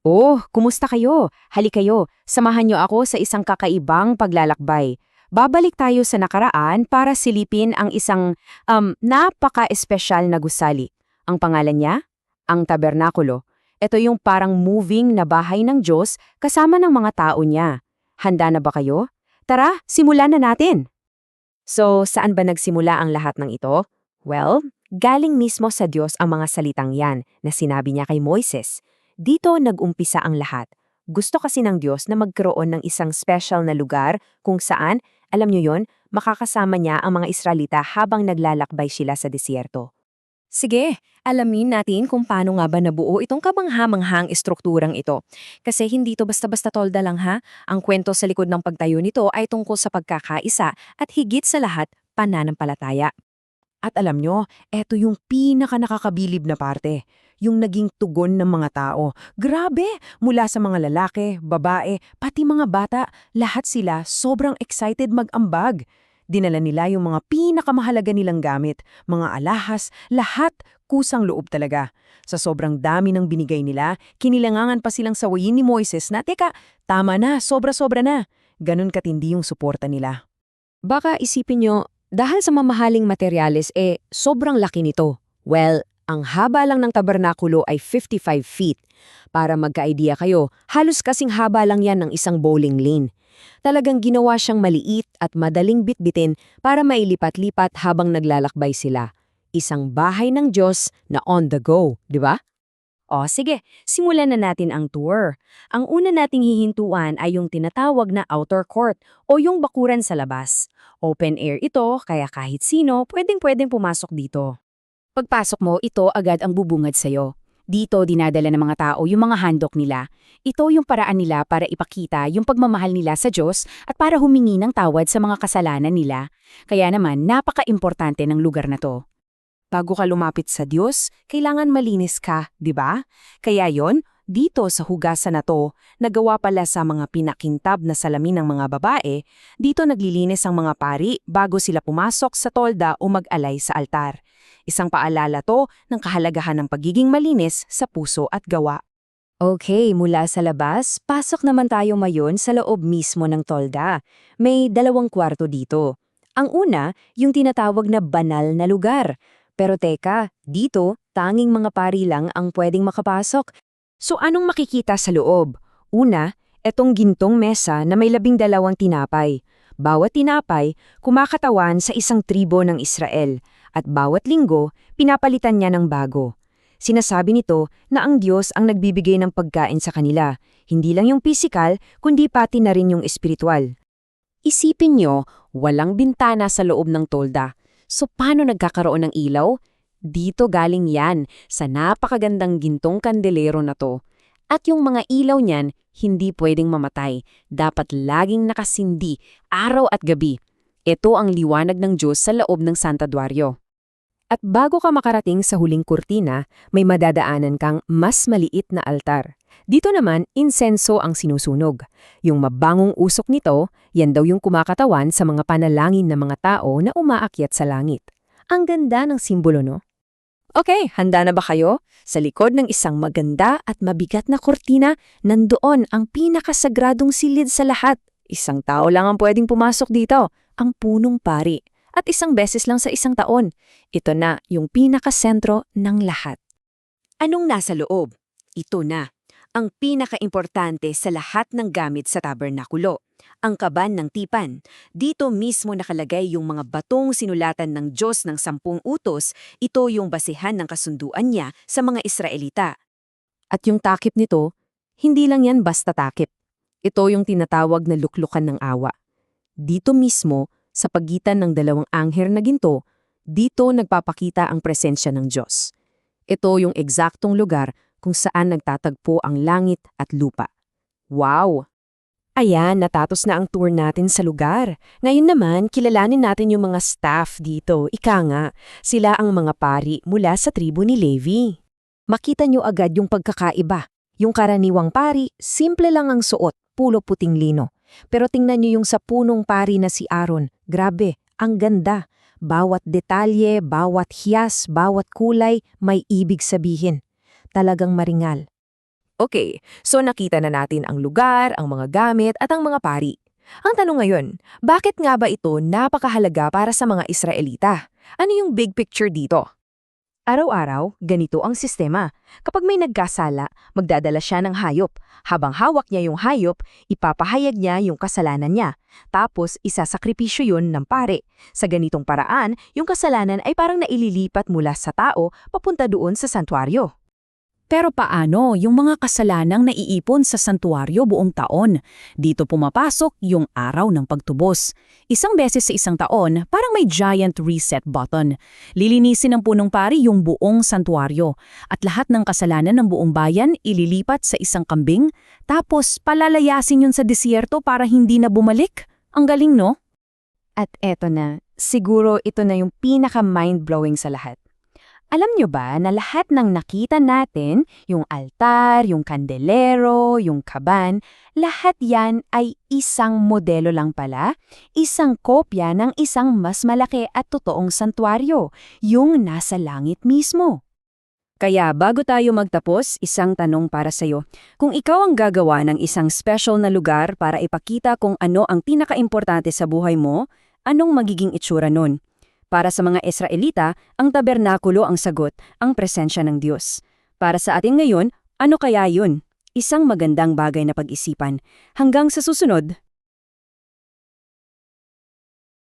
Oh, kumusta kayo? Hali kayo, samahan niyo ako sa isang kakaibang paglalakbay. Babalik tayo sa nakaraan para silipin ang isang napaka-espesyal na gusali. Ang pangalan niya? Ang Tabernakulo. Ito yung parang moving na bahay ng Diyos kasama ng mga tao niya. Handa na ba kayo? Tara, simulan na natin! So, saan ba nagsimula ang lahat ng ito? Well, galing mismo sa Diyos ang mga salitang yan na sinabi niya kay Moises. Dito nag-umpisa ang lahat. Gusto kasi ng Diyos na magkaroon ng isang special na lugar kung saan, alam niyo yon, makakasama niya ang mga Israelita habang naglalakbay sila sa disyerto. Sige, alamin natin kung paano nga ba nabuo itong kamangha-manghang estrukturang ito. Kasi hindi to basta-basta tolda lang ha. Ang kwento sa likod ng pagtayo nito ay tungkol sa pagkakaisa at higit sa lahat, pananampalataya. At alam nyo, eto yung pinaka-nakakabilib na parte. Yung naging tugon ng mga tao. Grabe! Mula sa mga lalaki, babae, pati mga bata, lahat sila sobrang excited mag-ambag. Dinala nila yung mga pinakamahalaga nilang gamit, mga alahas, lahat kusang loob talaga. Sa sobrang dami ng binigay nila, kinilangangan pa silang sawayin ni Moises na, teka, tama na, sobra-sobra na. Ganun katindi yung suporta nila. Baka isipin nyo, dahil sa mamahaling materyales sobrang laki nito. Well, ang haba lang ng tabernakulo ay 55 feet. Para magka-idea kayo, halos kasing haba lang yan ng isang bowling lane. Talagang ginawa siyang maliit at madaling bitbitin para mailipat-lipat habang naglalakbay sila. Isang bahay ng Diyos na on the go, di ba? O sige, simulan na natin ang tour. Ang una nating hihintuan ay yung tinatawag na outer court o yung bakuran sa labas. Open air ito, kaya kahit sino pwedeng-pwedeng pumasok dito. Pagpasok mo, ito agad ang bubungad sa'yo. Dito dinadala ng mga tao yung mga handok nila. Ito yung paraan nila para ipakita yung pagmamahal nila sa Diyos at para humingi ng tawad sa mga kasalanan nila. Kaya naman, napaka-importante ng lugar na to. Bago ka lumapit sa Diyos, kailangan malinis ka, di ba? Kaya yon, dito sa hugasan na to, nagawa pala sa mga pinakintab na salamin ng mga babae, dito naglilinis ang mga pari bago sila pumasok sa tolda o mag-alay sa altar. Isang paalala to ng kahalagahan ng pagiging malinis sa puso at gawa. Okay, mula sa labas, pasok naman tayo ngayon sa loob mismo ng tolda. May 2 kwarto dito. Ang una, yung tinatawag na banal na lugar. Pero teka, dito, tanging mga pari lang ang pwedeng makapasok. So anong makikita sa loob? Una, etong gintong mesa na may 12 tinapay. Bawat tinapay, kumakatawan sa isang tribo ng Israel. At bawat linggo, pinapalitan niya ng bago. Sinasabi nito na ang Diyos ang nagbibigay ng pagkain sa kanila. Hindi lang yung pisikal, kundi pati na rin yung espiritual. Isipin nyo, walang bintana sa loob ng tolda. So paano nagkakaroon ng ilaw? Dito galing yan, sa napakagandang gintong kandelero na to. At yung mga ilaw niyan, hindi pwedeng mamatay. Dapat laging nakasindi, araw at gabi. Ito ang liwanag ng Diyos sa loob ng Santuario. At bago ka makarating sa huling kurtina, may madadaanan kang mas maliit na altar. Dito naman, insenso ang sinusunog. Yung mabangong usok nito, yan daw yung kumakatawan sa mga panalangin ng mga tao na umaakyat sa langit. Ang ganda ng simbolo, no? Okay, handa na ba kayo? Sa likod ng isang maganda at mabigat na kurtina, nandoon ang pinakasagradong silid sa lahat. Isang tao lang ang pwedeng pumasok dito, ang punong pari. At isang beses lang sa isang taon. Ito na yung pinakasentro ng lahat. Anong nasa loob? Ito na. Ang pinakaimportante sa lahat ng gamit sa tabernakulo. Ang kaban ng tipan. Dito mismo nakalagay yung mga batong sinulatan ng Diyos ng 10 utos. Ito yung basihan ng kasunduan niya sa mga Israelita. At yung takip nito, hindi lang yan basta takip. Ito yung tinatawag na luklukan ng awa. Dito mismo, sa pagitan ng 2 anghel na ginto, dito nagpapakita ang presensya ng Diyos. Ito yung eksaktong lugar kung saan nagtatagpo ang langit at lupa. Wow! Ayan, natapos na ang tour natin sa lugar. Ngayon naman, kilalanin natin yung mga staff dito. Ika nga, sila ang mga pari mula sa tribo ni Levi. Makita nyo agad yung pagkakaiba. Yung karaniwang pari, simple lang ang suot, pulo puting lino. Pero tingnan nyo yung sa punong pari na si Aaron. Grabe, ang ganda. Bawat detalye, bawat hiyas, bawat kulay, may ibig sabihin. Talagang maringal. Okay, so nakita na natin ang lugar, ang mga gamit at ang mga pari. Ang tanong ngayon, bakit nga ba ito napakahalaga para sa mga Israelita? Ano yung big picture dito? Araw-araw, ganito ang sistema. Kapag may nagkasala, magdadala siya ng hayop. Habang hawak niya yung hayop, ipapahayag niya yung kasalanan niya. Tapos, isasakripisyo yun ng pare. Sa ganitong paraan, yung kasalanan ay parang naililipat mula sa tao papunta doon sa santuaryo. Pero paano yung mga kasalanang naiipon sa santuaryo buong taon? Dito pumapasok yung araw ng pagtubos. Isang beses sa isang taon, parang may giant reset button. Lilinisin ng punong pari yung buong santuaryo at lahat ng kasalanan ng buong bayan ililipat sa isang kambing, tapos palalayasin yun sa disyerto para hindi na bumalik. Ang galing, no? At eto na, siguro ito na yung pinaka-mind-blowing sa lahat. Alam nyo ba na lahat ng nakita natin, yung altar, yung kandelero, yung kaban, lahat yan ay isang modelo lang pala, isang kopya ng isang mas malaki at totoong santuaryo, yung nasa langit mismo. Kaya bago tayo magtapos, isang tanong para sa'yo. Kung ikaw ang gagawa ng isang special na lugar para ipakita kung ano ang pinakaimportante sa buhay mo, anong magiging itsura nun? Para sa mga Israelita, ang tabernakulo ang sagot, ang presensya ng Diyos. Para sa atin ngayon, ano kaya yun? Isang magandang bagay na pag-isipan. Hanggang sa susunod!